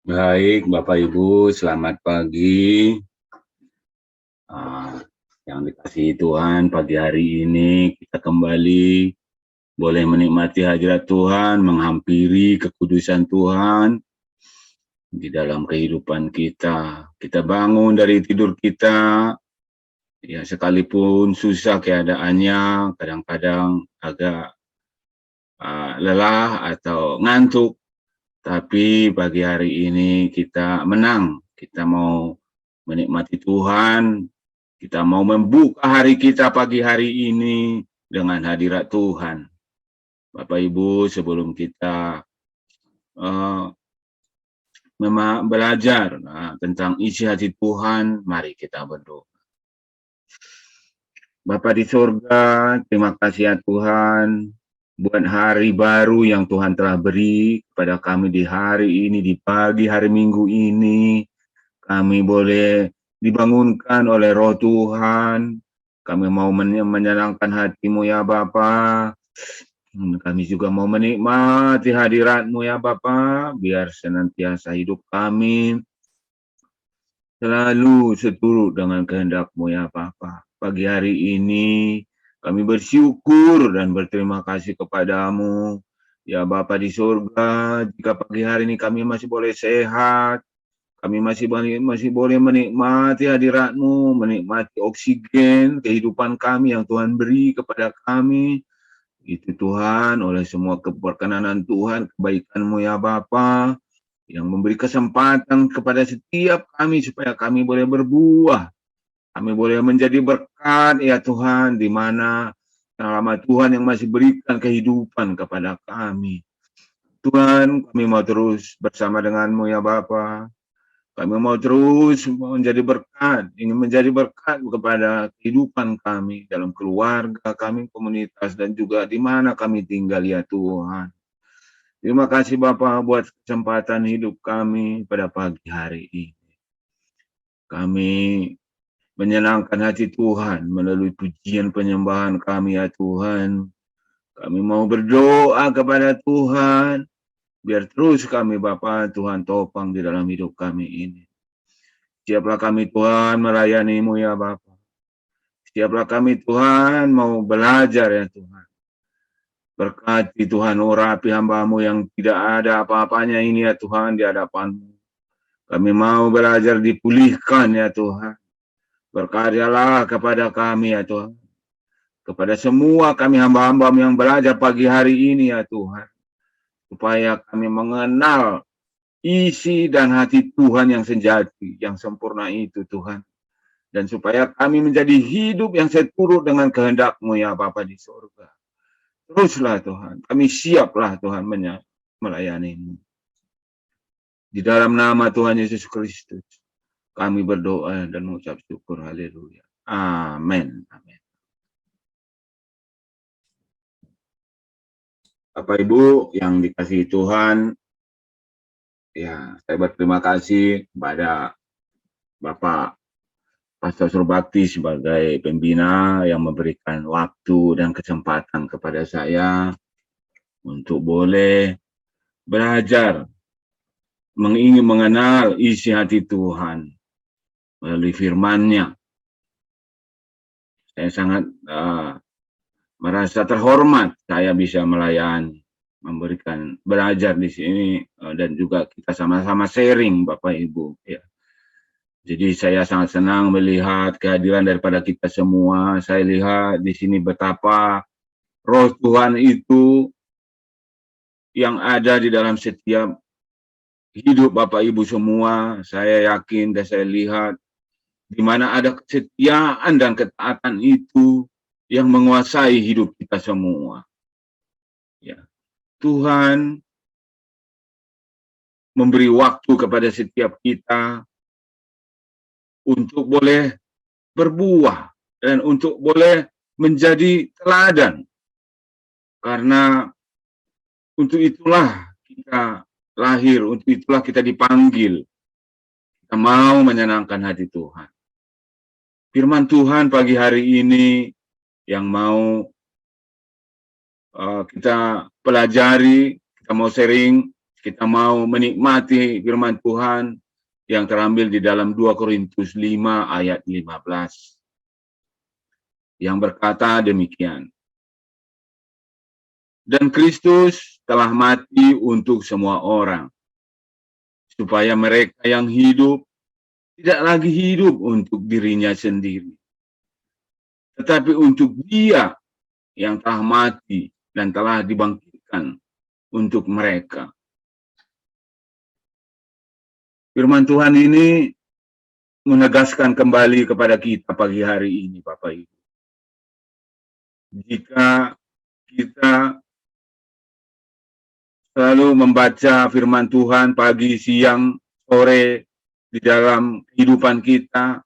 Baik, Bapak Ibu, selamat pagi. Ah, yang dikasihi Tuhan, pagi hari ini kita kembali boleh menikmati hadirat Tuhan, menghampiri kekudusan Tuhan di dalam kehidupan kita. Kita bangun dari tidur kita, ya sekalipun susah keadaannya, kadang-kadang agak lelah atau ngantuk, tapi pagi hari ini kita menang. Kita mau menikmati Tuhan, kita mau membuka hari kita pagi hari ini dengan hadirat Tuhan. Bapak Ibu, sebelum kita belajar tentang isi hati Tuhan, mari kita berdoa. Bapa di surga, terima kasih ya Tuhan buat hari baru yang Tuhan telah beri kepada kami di hari ini, di pagi hari Minggu ini. Kami boleh dibangunkan oleh Roh Tuhan. Kami mau menyenangkan hati-Mu ya Bapa. Kami juga mau menikmati hadirat-Mu ya Bapa, biar senantiasa hidup kami selalu seturut dengan kehendak-Mu ya Bapa. Pagi hari ini kami bersyukur dan berterima kasih kepadamu. Ya Bapa di surga, jika pagi hari ini kami masih boleh sehat, kami masih boleh menikmati hadirat-Mu, menikmati oksigen kehidupan kami yang Tuhan beri kepada kami. Itu Tuhan, oleh semua keperkenanan Tuhan, kebaikan-Mu ya Bapa, yang memberi kesempatan kepada setiap kami supaya kami boleh berbuah. Kami boleh menjadi berkat ya Tuhan, di mana nama Tuhan yang masih berikan kehidupan kepada kami. Tuhan, kami mau terus bersama dengan-Mu ya Bapa. Kami mau terus menjadi berkat, ingin menjadi berkat kepada kehidupan kami, dalam keluarga kami, komunitas, dan juga di mana kami tinggal ya Tuhan. Terima kasih Bapak buat kesempatan hidup kami pada pagi hari ini. Kami menyenangkan hati Tuhan melalui pujian penyembahan kami ya Tuhan. Kami mau berdoa kepada Tuhan, biar terus kami Bapa Tuhan topang di dalam hidup kami ini. Siaplah kami Tuhan melayani-Mu ya Bapa. Siaplah kami Tuhan mau belajar ya Tuhan. Berkati Tuhan urapi hamba-Mu yang tidak ada apa-apanya ini ya Tuhan di hadapan-Mu. Kami mau belajar dipulihkan ya Tuhan. Berkaryalah kepada kami ya Tuhan. Kepada semua kami hamba-hamba-Mu yang belajar pagi hari ini ya Tuhan. Supaya kami mengenal isi dan hati Tuhan yang sejati, yang sempurna itu Tuhan. Dan supaya kami menjadi hidup yang seturut dengan kehendak-Mu ya Bapa di surga. Teruslah Tuhan, kami siaplah Tuhan melayani-Mu. Di dalam nama Tuhan Yesus Kristus, kami berdoa dan mengucap syukur. Haleluya. Amin. Amin. Bapak Ibu yang dikasihi Tuhan, ya saya berterima kasih kepada Bapak Pastor Surbakti sebagai pembina yang memberikan waktu dan kesempatan kepada saya untuk boleh belajar, ingin mengenal isi hati Tuhan melalui firman-Nya. Saya sangat merasa terhormat saya bisa melayani, memberikan belajar di sini dan juga kita sama-sama sharing Bapak Ibu. Ya. Jadi saya sangat senang melihat kehadiran daripada kita semua. Saya lihat di sini betapa Roh Tuhan itu yang ada di dalam setiap hidup Bapak Ibu semua. Saya yakin dan saya lihat di mana ada kesetiaan dan ketaatan itu yang menguasai hidup kita semua. Ya. Tuhan memberi waktu kepada setiap kita untuk boleh berbuah dan untuk boleh menjadi teladan. Karena untuk itulah kita lahir, untuk itulah kita dipanggil. Kita mau menyenangkan hati Tuhan. Firman Tuhan pagi hari ini yang mau kita pelajari, kita mau sharing, kita mau menikmati firman Tuhan yang terambil di dalam 2 Korintus 5 ayat 15. Yang berkata demikian. Dan Kristus telah mati untuk semua orang, supaya mereka yang hidup tidak lagi hidup untuk dirinya sendiri, tetapi untuk Dia yang telah mati dan telah dibangkitkan untuk mereka. Firman Tuhan ini menegaskan kembali kepada kita pagi hari ini, Bapak Ibu. Jika kita selalu membaca firman Tuhan pagi, siang, sore di dalam kehidupan kita,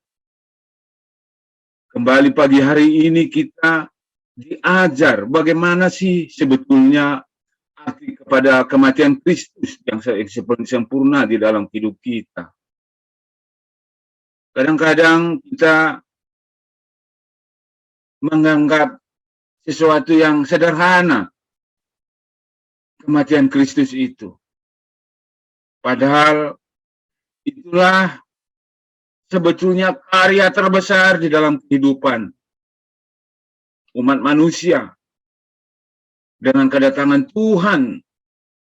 kembali pagi hari ini kita diajar bagaimana sih sebetulnya arti kepada kematian Kristus yang sempurna di dalam hidup kita. Kadang-kadang kita menganggap sesuatu yang sederhana kematian Kristus itu. Padahal itulah sebetulnya karya terbesar di dalam kehidupan umat manusia. Dengan kedatangan Tuhan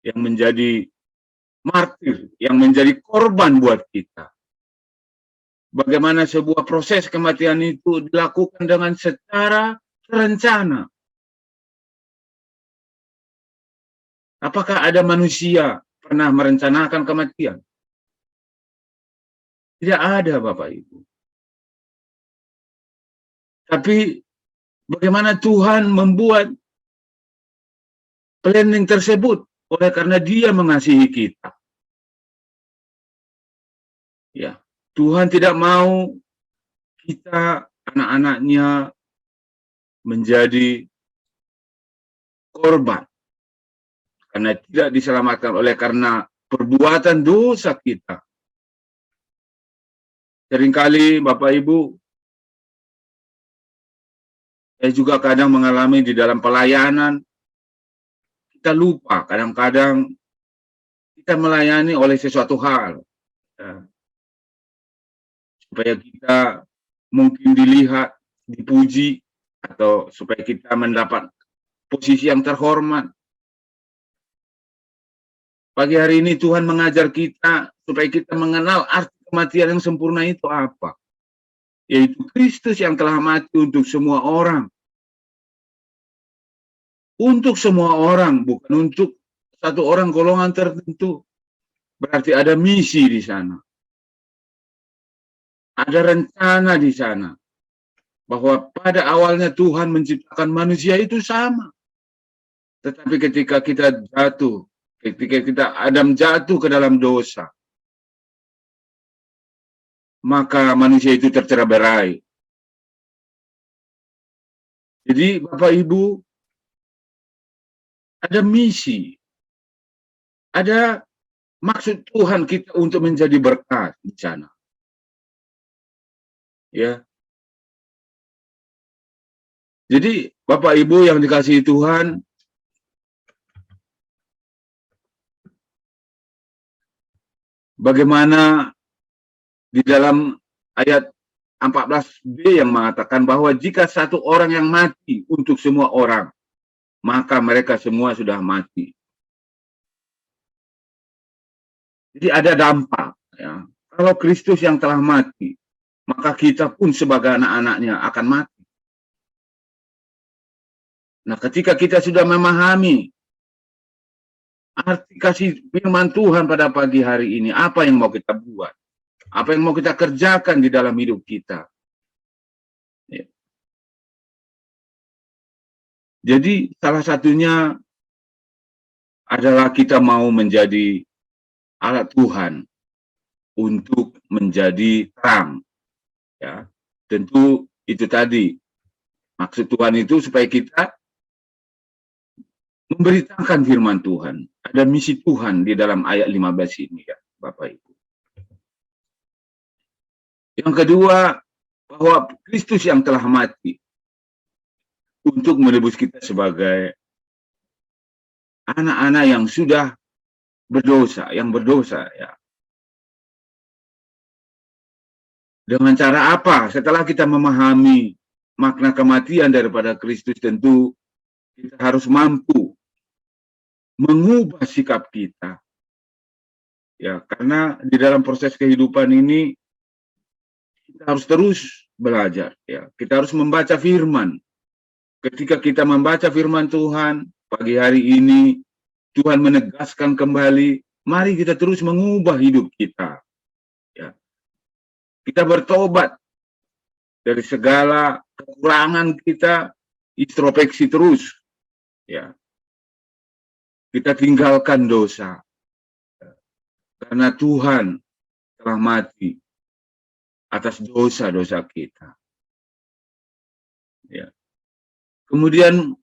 yang menjadi martir, yang menjadi korban buat kita. Bagaimana sebuah proses kematian itu dilakukan dengan secara terencana. Apakah ada manusia pernah merencanakan kematian? Tidak ada, Bapak Ibu. Tapi bagaimana Tuhan membuat planning tersebut? Oleh karena Dia mengasihi kita. Ya, Tuhan tidak mau kita, anak-anaknya, menjadi korban karena tidak diselamatkan oleh karena perbuatan dosa kita. Seringkali Bapak Ibu, saya juga kadang mengalami di dalam pelayanan, kita lupa kadang-kadang kita melayani oleh sesuatu hal. Ya, supaya kita mungkin dilihat, dipuji, atau supaya kita mendapat posisi yang terhormat. Pagi hari ini Tuhan mengajar kita supaya kita mengenal arti kematian yang sempurna itu apa. Yaitu Kristus yang telah mati untuk semua orang. Untuk semua orang, bukan untuk satu orang golongan tertentu. Berarti ada misi di sana. Ada rencana di sana. Bahwa pada awalnya Tuhan menciptakan manusia itu sama. Tetapi ketika kita jatuh, ketika kita Adam jatuh ke dalam dosa, maka manusia itu tercerai-berai. Jadi Bapak Ibu, ada misi, ada maksud Tuhan kita untuk menjadi berkat di sana. Ya. Jadi Bapak Ibu yang dikasihi Tuhan, bagaimana di dalam ayat 14b yang mengatakan bahwa jika satu orang yang mati untuk semua orang, maka mereka semua sudah mati. Jadi ada dampak. Ya. Kalau Kristus yang telah mati, maka kita pun sebagai anak-anaknya akan mati. Nah, ketika kita sudah memahami arti kasih firman Tuhan pada pagi hari ini, apa yang mau kita buat? Apa yang mau kita kerjakan di dalam hidup kita? Ya. Jadi salah satunya adalah kita mau menjadi alat Tuhan untuk menjadi terang. Ya, tentu itu tadi. Maksud Tuhan itu supaya kita memberitakan firman Tuhan. Ada misi Tuhan di dalam ayat 15 ini ya, Bapak Ibu. Yang kedua, bahwa Kristus yang telah mati untuk menebus kita sebagai anak-anak yang sudah berdosa, yang berdosa ya. Dengan cara apa? Setelah kita memahami makna kematian daripada Kristus, tentu kita harus mampu mengubah sikap kita. Ya, karena di dalam proses kehidupan ini kita harus terus belajar ya. Kita harus membaca firman. Ketika kita membaca firman Tuhan pagi hari ini, Tuhan menegaskan kembali, mari kita terus mengubah hidup kita. Ya. Kita bertobat dari segala kekurangan kita, introspeksi terus. Ya. Kita tinggalkan dosa. Karena Tuhan telah mati atas dosa-dosa kita. Ya. Kemudian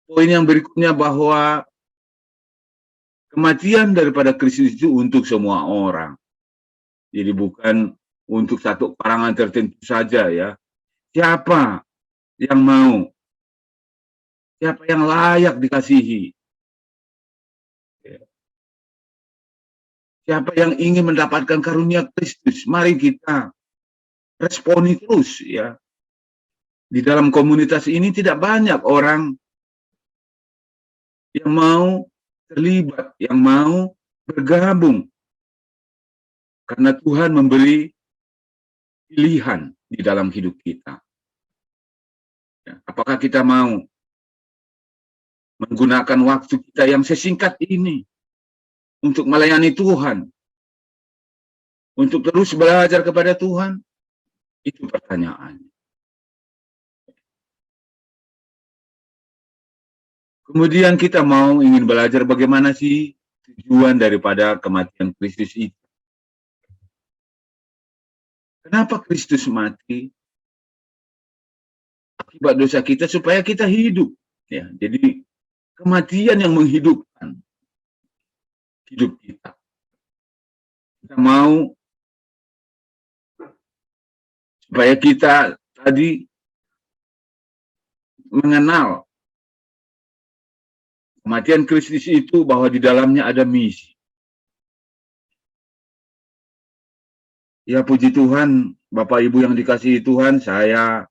poin yang berikutnya bahwa kematian daripada Kristus itu untuk semua orang. Jadi bukan untuk satu kalangan tertentu saja ya. Siapa yang mau? Siapa yang layak dikasihi? Siapa yang ingin mendapatkan karunia Kristus? Mari kita responi terus ya. Di dalam komunitas ini tidak banyak orang yang mau terlibat, yang mau bergabung. Karena Tuhan memberi pilihan di dalam hidup kita. Ya, apakah kita mau menggunakan waktu kita yang sesingkat ini untuk melayani Tuhan, untuk terus belajar kepada Tuhan? Itu pertanyaannya. Kemudian kita ingin belajar bagaimana sih tujuan daripada kematian Kristus itu. Kenapa Kristus mati? Akibat dosa kita supaya kita hidup. Ya, jadi kematian yang menghidupkan hidup kita. Kita mau supaya kita tadi mengenal kematian Kristus itu, bahwa di dalamnya ada misi. Ya puji Tuhan, Bapak Ibu yang dikasihi Tuhan, saya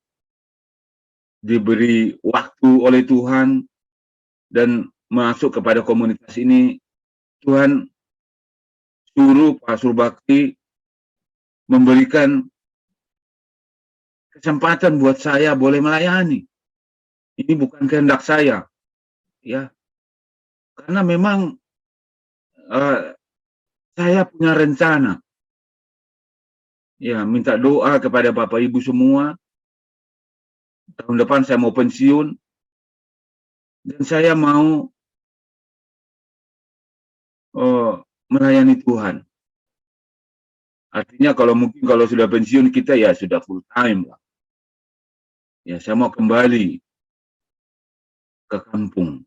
diberi waktu oleh Tuhan dan masuk kepada komunitas ini. Tuhan suruh Pak Surbakti memberikan kesempatan buat saya boleh melayani. Ini bukan kehendak saya, ya. Karena memang saya punya rencana. Ya, minta doa kepada Bapak Ibu semua. Tahun depan saya mau pensiun. Dan saya mau melayani Tuhan. Artinya mungkin kalau sudah pensiun kita ya sudah full time lah. Ya, saya mau kembali ke kampung.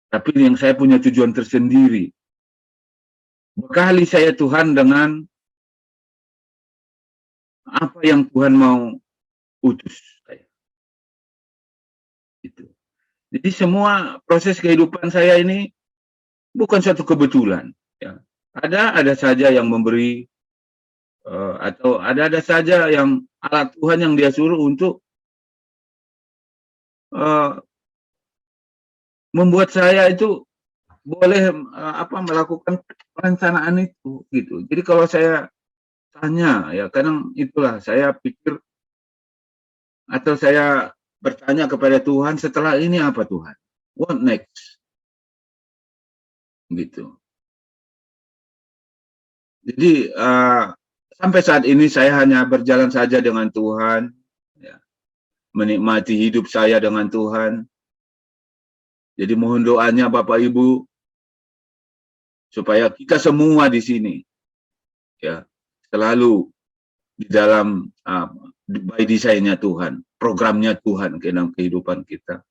Tapi yang saya punya tujuan tersendiri. Bekali saya Tuhan dengan apa yang Tuhan mau utus saya. Itu. Jadi semua proses kehidupan saya ini bukan suatu kebetulan. Ya. Ada saja yang memberi atau ada saja yang alat Tuhan yang dia suruh untuk membuat saya itu boleh melakukan perencanaan itu gitu. Jadi kalau saya tanya ya, kadang itulah saya pikir atau saya bertanya kepada Tuhan, setelah ini apa Tuhan? What next? Gitu. Jadi sampai saat ini saya hanya berjalan saja dengan Tuhan, ya, menikmati hidup saya dengan Tuhan. Jadi mohon doanya Bapak Ibu supaya kita semua di sini ya selalu di dalam by desainnya Tuhan, programnya Tuhan ke dalam kehidupan kita.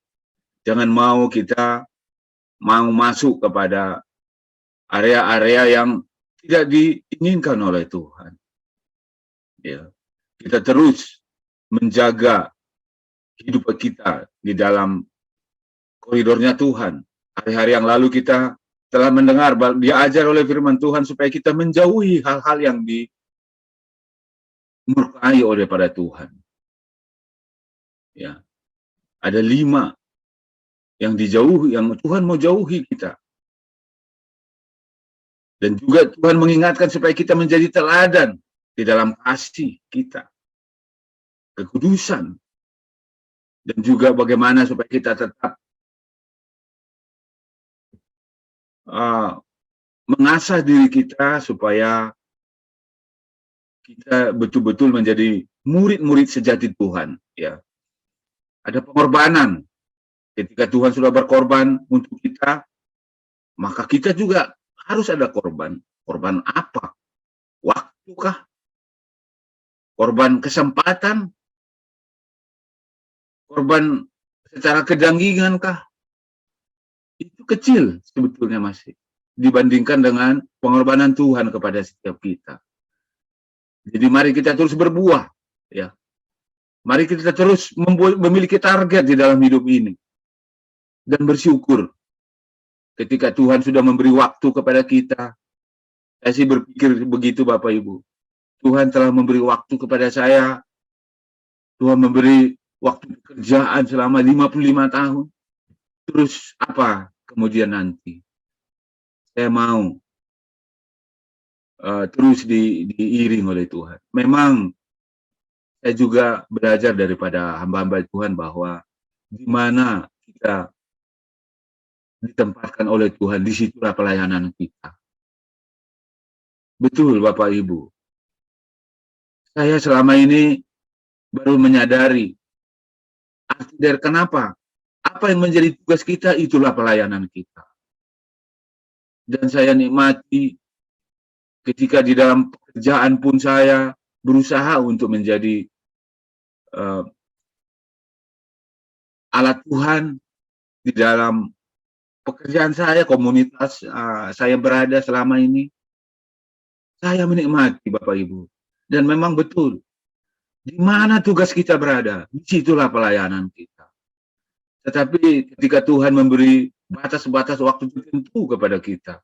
Jangan mau kita masuk kepada area-area yang tidak diinginkan oleh Tuhan. Ya, kita terus menjaga hidup kita di dalam koridornya Tuhan. Hari-hari yang lalu kita telah mendengar, diajar oleh firman Tuhan supaya kita menjauhi hal-hal yang dimurkai oleh pada Tuhan. Ya, ada 5 yang dijauhi, yang Tuhan mau jauhi kita. Dan juga Tuhan mengingatkan supaya kita menjadi teladan di dalam kasih kita, kekudusan, dan juga bagaimana supaya kita tetap mengasah diri kita supaya kita betul-betul menjadi murid-murid sejati Tuhan. Ya, ada pengorbanan. Ketika Tuhan sudah berkorban untuk kita, maka kita juga harus ada korban. Korban apa? Waktu kah? Korban kesempatan? Korban secara kedanggingan kah? Itu kecil sebetulnya masih dibandingkan dengan pengorbanan Tuhan kepada setiap kita. Jadi mari kita terus berbuah, ya. Mari kita terus memiliki target di dalam hidup ini dan bersyukur ketika Tuhan sudah memberi waktu kepada kita. Saya sih berpikir begitu, Bapak Ibu. Tuhan telah memberi waktu kepada saya. Tuhan memberi waktu pekerjaan selama 55 tahun. Terus apa kemudian nanti? Saya mau terus diiring oleh Tuhan. Memang saya juga belajar daripada hamba-hamba Tuhan bahwa di mana kita ditempatkan oleh Tuhan, disitulah pelayanan kita. Betul, Bapak Ibu. Saya selama ini baru menyadari arti dari kenapa. Apa yang menjadi tugas kita, itulah pelayanan kita. Dan saya nikmati ketika di dalam pekerjaan pun saya berusaha untuk menjadi alat Tuhan di dalam pekerjaan saya, komunitas saya berada selama ini. Saya menikmati, Bapak Ibu. Dan memang betul, di mana tugas kita berada, disitulah pelayanan kita. Tetapi ketika Tuhan memberi batas-batas waktu tertentu kepada kita,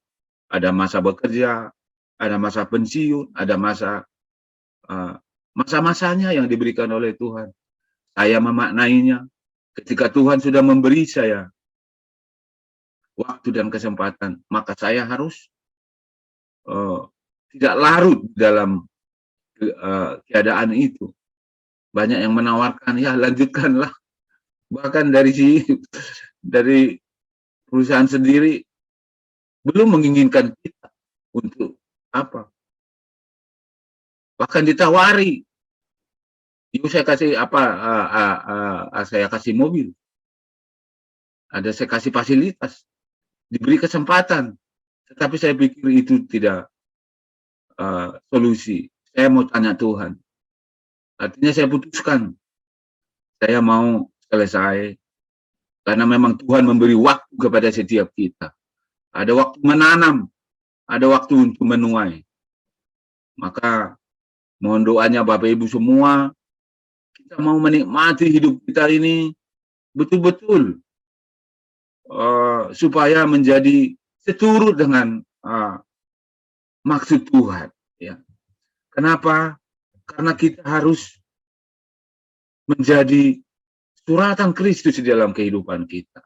ada masa bekerja, ada masa pensiun, ada masa-masanya yang diberikan oleh Tuhan. Saya memaknainya ketika Tuhan sudah memberi saya waktu dan kesempatan, maka saya harus tidak larut dalam keadaan itu. Banyak yang menawarkan, ya lanjutkanlah. Bahkan dari perusahaan sendiri belum menginginkan kita untuk apa. Bahkan ditawari, yuk saya kasih apa, saya kasih mobil, ada saya kasih fasilitas, diberi kesempatan. Tetapi saya pikir itu tidak solusi. Saya mau tanya Tuhan. Artinya saya putuskan, saya mau selesai, karena memang Tuhan memberi waktu kepada setiap kita. Ada waktu menanam, ada waktu untuk menuai. Maka mohon doanya Bapak Ibu semua, kita mau menikmati hidup kita ini betul-betul supaya menjadi seturut dengan maksud Tuhan. Ya. Kenapa? Karena kita harus menjadi suratan Kristus di dalam kehidupan kita.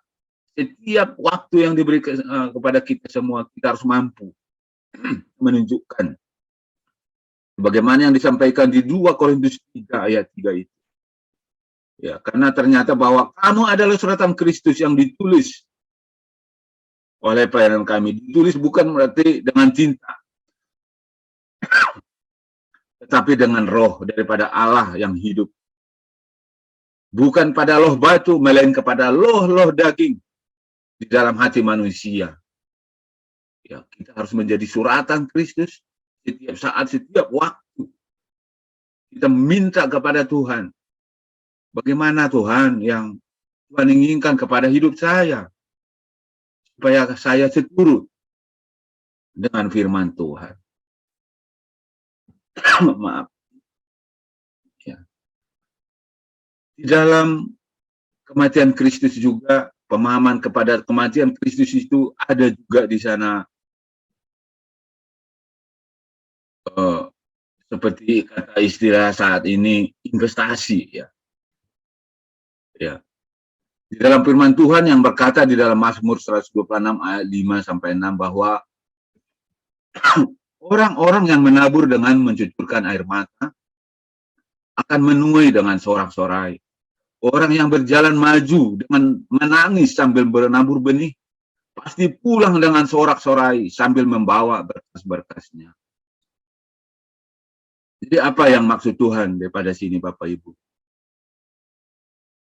Setiap waktu yang diberikan kepada kita semua, kita harus mampu menunjukkan bagaimana yang disampaikan di 2 Korintus 3 ayat 3 itu. Ya, karena ternyata bahwa kamu adalah suratan Kristus yang ditulis oleh pelayanan kami. Ditulis bukan berarti dengan tinta, tetapi dengan roh daripada Allah yang hidup. Bukan pada loh batu, melainkan kepada loh daging di dalam hati manusia. Ya, kita harus menjadi suratan Kristus setiap saat, setiap waktu. Kita minta kepada Tuhan, bagaimana Tuhan yang Tuhan inginkan kepada hidup saya, supaya saya seturut dengan firman Tuhan. Maaf. Ya. Di dalam kematian Kristus juga pemahaman kepada kematian Kristus itu ada juga di sana, seperti kata istilah saat ini, investasi, ya. Ya. Di dalam firman Tuhan yang berkata di dalam Mazmur 126 ayat 5 sampai 6 bahwa orang-orang yang menabur dengan mencucurkan air mata akan menuai dengan sorak-sorai. Orang yang berjalan maju dengan menangis sambil menabur benih pasti pulang dengan sorak-sorai sambil membawa berkas-berkasnya. Jadi apa yang maksud Tuhan daripada sini, Bapak Ibu?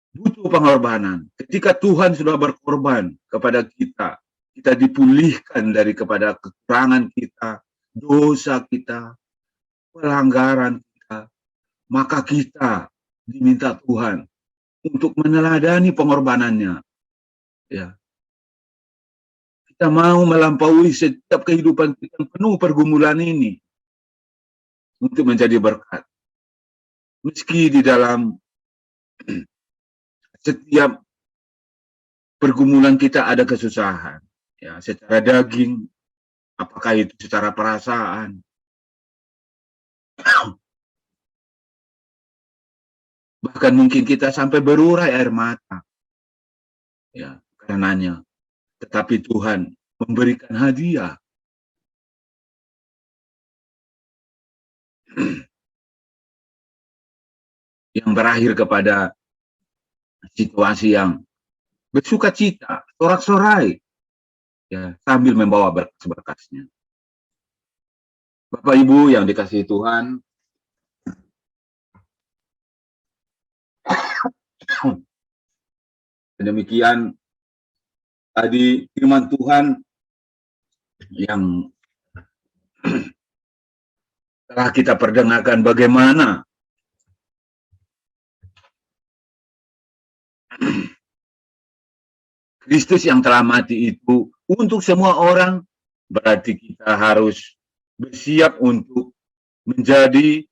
Butuh pengorbanan. Ketika Tuhan sudah berkorban kepada kita, kita dipulihkan kepada kekurangan kita, dosa kita, pelanggaran kita, maka kita diminta Tuhan untuk meneladani pengorbanannya. Ya. Kita mau melampaui setiap kehidupan kita yang penuh pergumulan ini untuk menjadi berkat. Meski di dalam setiap pergumulan kita ada kesusahan, ya, secara daging, apakah itu secara perasaan, bahkan mungkin kita sampai berurai air mata, ya, karenanya. Tetapi Tuhan memberikan hadiah yang berakhir kepada situasi yang bersuka cita, sorak-sorai, ya, sambil membawa berkas-berkasnya. Bapak Ibu yang dikasihi Tuhan, demikian tadi firman Tuhan yang telah kita perdengarkan bagaimana Kristus yang telah mati itu untuk semua orang, berarti kita harus bersiap untuk menjadi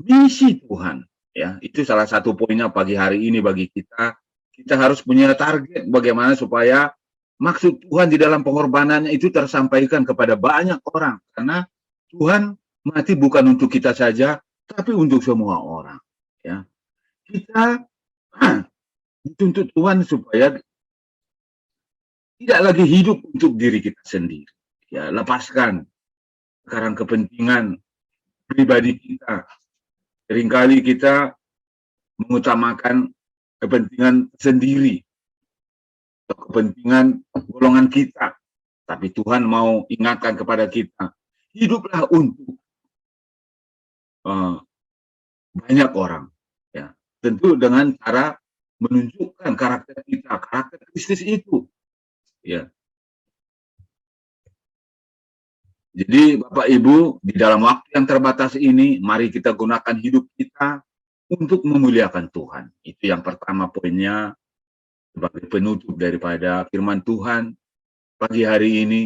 misi Tuhan. Ya, itu salah satu poinnya pagi hari ini bagi kita. Kita harus punya target bagaimana supaya maksud Tuhan di dalam pengorbanannya itu tersampaikan kepada banyak orang. Karena Tuhan mati bukan untuk kita saja, tapi untuk semua orang. Ya, kita dituntut Tuhan supaya tidak lagi hidup untuk diri kita sendiri. Ya, lepaskan sekarang kepentingan pribadi kita. Seringkali kita mengutamakan kepentingan sendiri atau kepentingan golongan kita. Tapi Tuhan mau ingatkan kepada kita, hiduplah untuk banyak orang. Ya, tentu dengan cara menunjukkan karakter kita, karakter Kristus itu. Ya. Jadi Bapak Ibu, di dalam waktu yang terbatas ini, mari kita gunakan hidup kita untuk memuliakan Tuhan. Itu yang pertama poinnya, sebagai penutup daripada firman Tuhan pagi hari ini.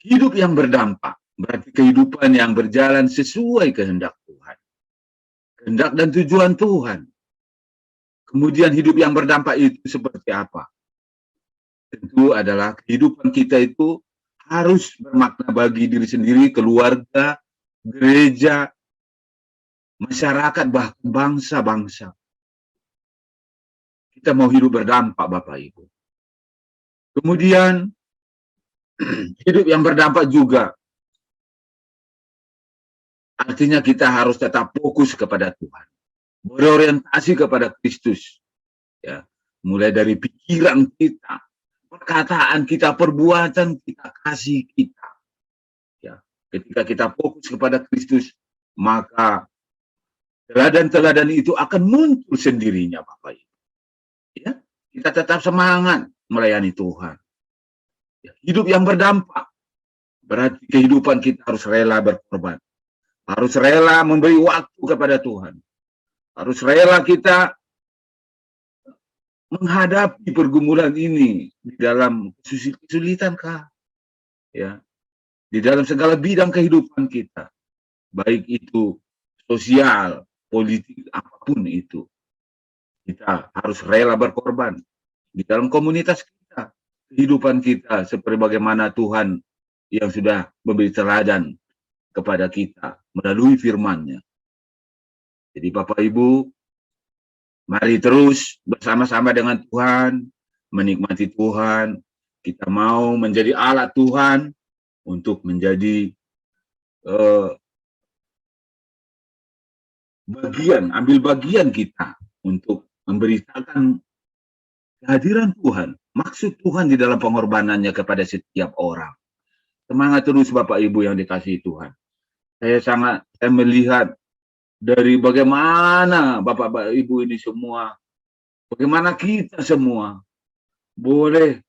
Hidup yang berdampak, berarti kehidupan yang berjalan sesuai kehendak Tuhan. Kehendak dan tujuan Tuhan. Kemudian hidup yang berdampak itu seperti apa? Tentu adalah kehidupan kita itu harus bermakna bagi diri sendiri, keluarga, gereja, masyarakat, bahkan bangsa-bangsa. Kita mau hidup berdampak, Bapak Ibu. Kemudian, hidup yang berdampak juga. Artinya kita harus tetap fokus kepada Tuhan. Berorientasi kepada Kristus. Ya, mulai dari pikiran kita, perkataan kita, perbuatan kita, kasih kita. Ya, ketika kita fokus kepada Kristus, maka teladan-teladan itu akan muncul sendirinya, Bapak Ibu. Ya, kita tetap semangat melayani Tuhan. Ya, hidup yang berdampak, berarti kehidupan kita harus rela berkorban. Harus rela memberi waktu kepada Tuhan. Harus rela kita menghadapi pergumulan ini di dalam kesulitan kah? Ya, di dalam segala bidang kehidupan kita, baik itu sosial, politik, apapun itu. Kita harus rela berkorban di dalam komunitas kita, kehidupan kita, seperti bagaimana Tuhan yang sudah memberi teladan kepada kita melalui firman-Nya. Jadi Bapak Ibu, mari terus bersama-sama dengan Tuhan, menikmati Tuhan. Kita mau menjadi alat Tuhan untuk menjadi ambil bagian kita untuk memberitakan kehadiran Tuhan, maksud Tuhan di dalam pengorbanannya kepada setiap orang. Semangat terus Bapak Ibu yang dikasihi Tuhan. Saya melihat dari bagaimana Bapak Ibu ini semua, bagaimana kita semua boleh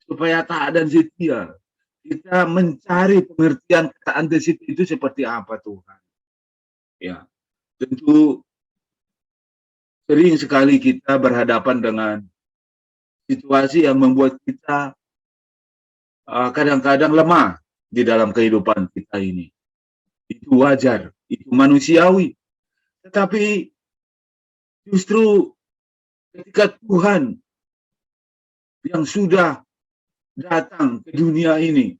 supaya taat dan setia. Kita mencari pengertian kata antesit itu seperti apa Tuhan. Ya, tentu sering sekali kita berhadapan dengan situasi yang membuat kita kadang-kadang lemah di dalam kehidupan kita ini. Itu wajar, itu manusiawi. Tetapi justru ketika Tuhan yang sudah datang ke dunia ini,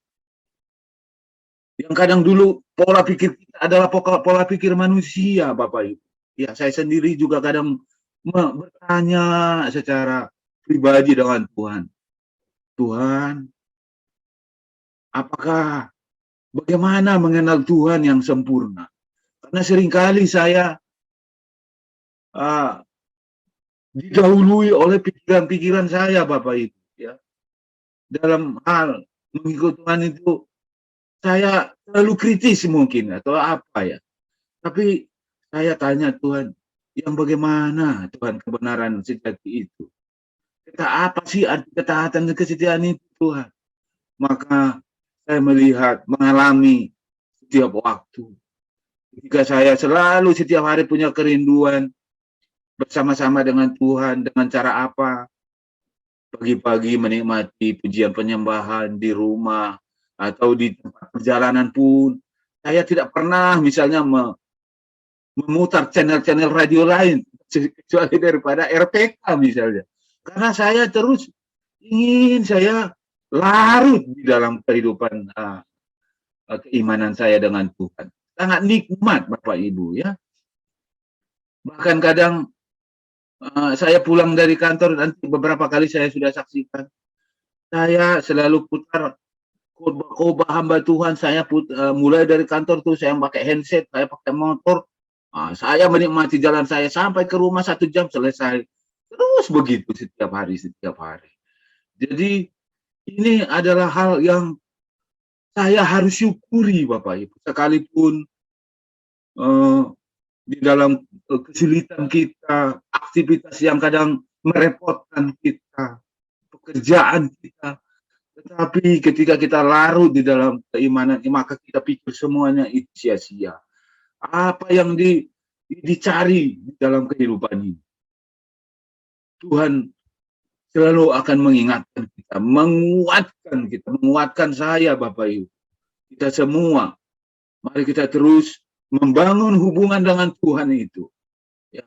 yang kadang dulu pola pikir kita adalah pola pikir manusia, Bapak Ibu. Ya, saya sendiri juga kadang bertanya secara pribadi dengan Tuhan. Tuhan, apakah bagaimana mengenal Tuhan yang sempurna? Karena seringkali saya didahului oleh pikiran-pikiran saya, Bapak Ibu. Ya. Dalam hal mengikut Tuhan itu, saya terlalu kritis mungkin, atau apa ya. Tapi saya tanya Tuhan, yang bagaimana Tuhan kebenaran sejati itu? Kata apa sih arti ketaatan dan kesetiaan itu Tuhan? Maka saya melihat, mengalami setiap waktu. Ketika saya selalu setiap hari punya kerinduan bersama-sama dengan Tuhan, dengan cara apa? Pagi-pagi menikmati pujian penyembahan di rumah atau di tempat perjalanan pun, saya tidak pernah misalnya memutar channel-channel radio lain, kecuali daripada RPK misalnya. Karena saya terus ingin saya larut di dalam kehidupan keimanan saya dengan Tuhan. Sangat nikmat Bapak Ibu ya. Bahkan kadang saya pulang dari kantor, nanti beberapa kali saya sudah saksikan. Saya selalu putar khotbah hamba Tuhan, saya mulai dari kantor tuh saya pakai handset, saya pakai motor. Saya menikmati jalan saya sampai ke rumah 1 jam selesai. Terus begitu setiap hari. Jadi ini adalah hal yang saya harus syukuri Bapak Ibu. Sekalipun di dalam kesulitan kita, aktivitas yang kadang merepotkan kita, pekerjaan kita, tetapi ketika kita larut di dalam keimanan, maka kita pikir semuanya itu sia-sia. Apa yang dicari di dalam kehidupan ini? Tuhan selalu akan mengingatkan kita, menguatkan saya Bapak Ibu. Kita semua, mari kita terus membangun hubungan dengan Tuhan itu. Ya,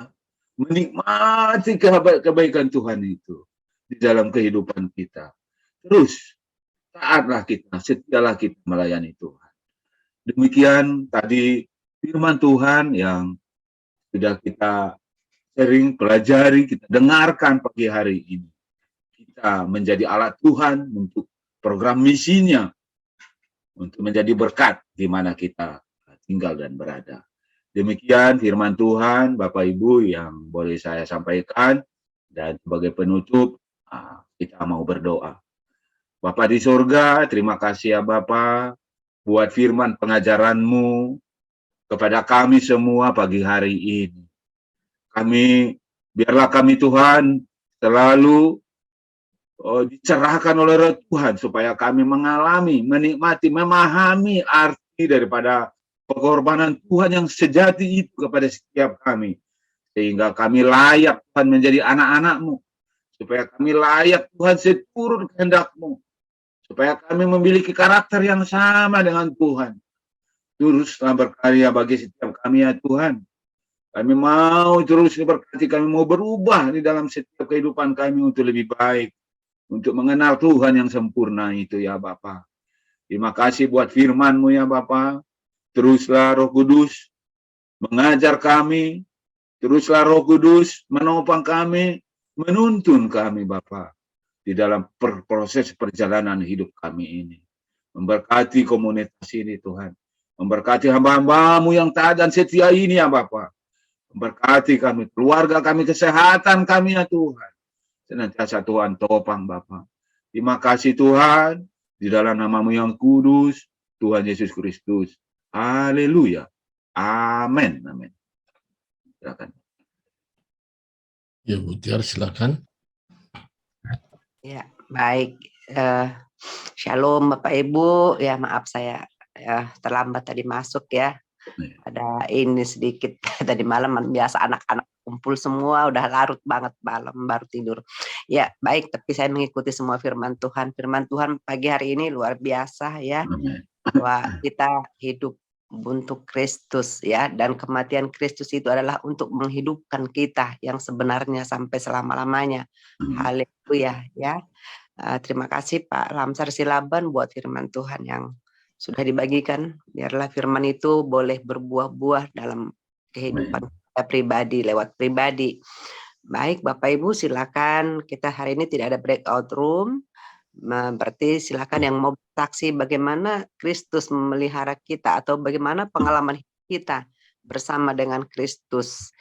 menikmati kebaikan Tuhan itu di dalam kehidupan kita. Terus, taatlah kita, setialah kita melayani Tuhan. Demikian tadi firman Tuhan yang sudah kita sering pelajari, kita dengarkan pagi hari ini. Kita menjadi alat Tuhan untuk program misinya, untuk menjadi berkat di mana kita tinggal dan berada. Demikian firman Tuhan, Bapak Ibu yang boleh saya sampaikan. Dan sebagai penutup, kita mau berdoa. Bapa di surga, terima kasih ya Bapa buat firman pengajaran-Mu kepada kami semua pagi hari ini. Biarlah kami Tuhan selalu dicerahkan oleh Roh Tuhan supaya kami mengalami, menikmati, memahami arti daripada pengorbanan Tuhan yang sejati itu kepada setiap kami. Sehingga kami layak Tuhan menjadi anak-anak-Mu. Supaya kami layak Tuhan seturut kehendak-Mu. Supaya kami memiliki karakter yang sama dengan Tuhan. Teruslah berkarya bagi setiap kami ya Tuhan. Kami mau terus diberkati, kami mau berubah di dalam setiap kehidupan kami untuk lebih baik, untuk mengenal Tuhan yang sempurna itu ya Bapa. Terima kasih buat firman-Mu ya Bapa. Teruslah Roh Kudus mengajar kami, teruslah Roh Kudus menopang kami, menuntun kami Bapa di dalam proses perjalanan hidup kami ini. Memberkati komunitas ini Tuhan. Memberkati hamba-hamba-Mu yang taat dan setia ini ya Bapa. Memberkati kami, keluarga kami, kesehatan kami ya Tuhan. Senantiasa Tuhan topang Bapa. Terima kasih Tuhan. Di dalam nama-Mu yang kudus, Tuhan Yesus Kristus. Haleluya. Amin. Amin. Silakan. Ya, Bu Tiar, silakan. Ya, baik. Shalom Bapak Ibu. Ya, maaf saya terlambat tadi masuk ya. Ada ini sedikit tadi malam, biasa anak-anak kumpul semua, udah larut banget malam baru tidur. Ya, baik, tapi saya mengikuti semua firman Tuhan. Firman Tuhan pagi hari ini luar biasa ya. Bahwa kita hidup untuk Kristus ya, dan kematian Kristus itu adalah untuk menghidupkan kita yang sebenarnya sampai selama-lamanya. Haleluya ya. Terima kasih Pak Lamsar Silaban buat firman Tuhan yang sudah dibagikan. Biarlah firman itu boleh berbuah-buah dalam kehidupan kita pribadi, lewat pribadi. Baik Bapak Ibu, silakan. Kita hari ini tidak ada breakout room. Berarti silakan yang mau bersaksi bagaimana Kristus memelihara kita, atau bagaimana pengalaman kita bersama dengan Kristus.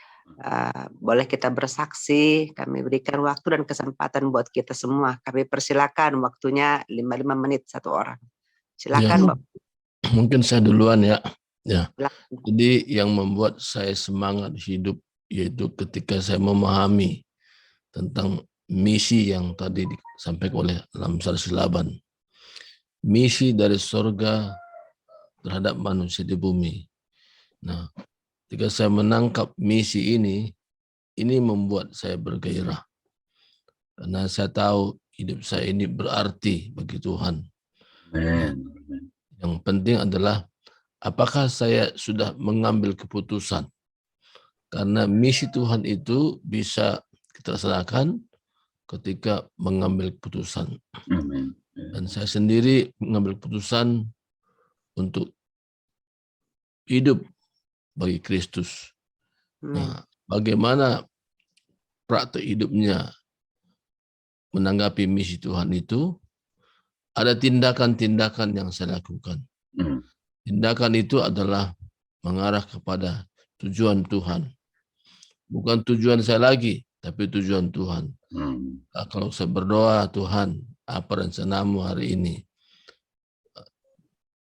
Boleh kita bersaksi. Kami berikan waktu dan kesempatan buat kita semua. Kami persilakan, waktunya 55 menit satu orang. Silakan, Ya, Bapak. mungkin saya duluan ya. Ya. Jadi yang membuat saya semangat hidup yaitu ketika saya memahami tentang misi yang tadi disampaikan oleh Lamsar Silaban. Misi dari surga terhadap manusia di bumi. Nah, ketika saya menangkap misi ini membuat saya bergairah. Karena saya tahu hidup saya ini berarti bagi Tuhan. Yang penting adalah apakah saya sudah mengambil keputusan. Karena misi Tuhan itu bisa kita laksanakan ketika mengambil keputusan. Dan saya sendiri mengambil keputusan untuk hidup bagi Kristus. Nah, bagaimana praktek hidupnya menanggapi misi Tuhan itu? Ada tindakan-tindakan yang saya lakukan. Tindakan itu adalah mengarah kepada tujuan Tuhan. Bukan tujuan saya lagi, tapi tujuan Tuhan. Kalau saya berdoa, Tuhan, apa rencanamu hari ini?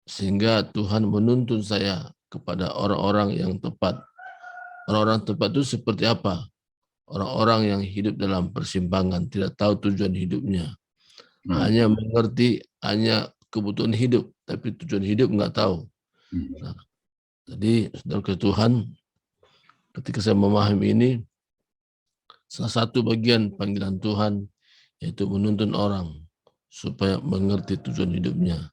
Sehingga Tuhan menuntun saya kepada orang-orang yang tepat. Orang-orang tepat itu seperti apa? Orang-orang yang hidup dalam persimpangan, tidak tahu tujuan hidupnya. Hanya mengerti, hanya kebutuhan hidup, tapi tujuan hidup nggak tahu. Nah, jadi, saudara Tuhan, ketika saya memahami ini, salah satu bagian panggilan Tuhan yaitu menuntun orang supaya mengerti tujuan hidupnya,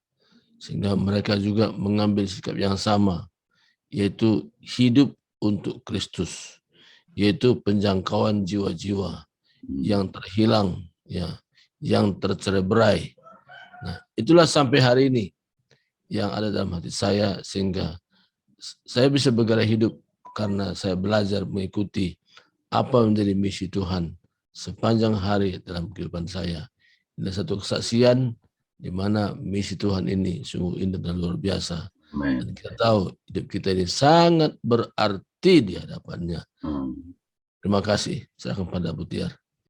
sehingga mereka juga mengambil sikap yang sama, yaitu hidup untuk Kristus, yaitu penjangkauan jiwa-jiwa yang terhilang, ya, yang tercerai-berai. Nah, itulah sampai hari ini yang ada dalam hati saya, sehingga saya bisa bergairah hidup karena saya belajar mengikuti apa menjadi misi Tuhan sepanjang hari dalam kehidupan saya. Ini satu kesaksian di mana misi Tuhan ini sungguh indah dan luar biasa. Dan kita tahu hidup kita ini sangat berarti di hadapannya. Terima kasih. Silakan pada Bu Tiar.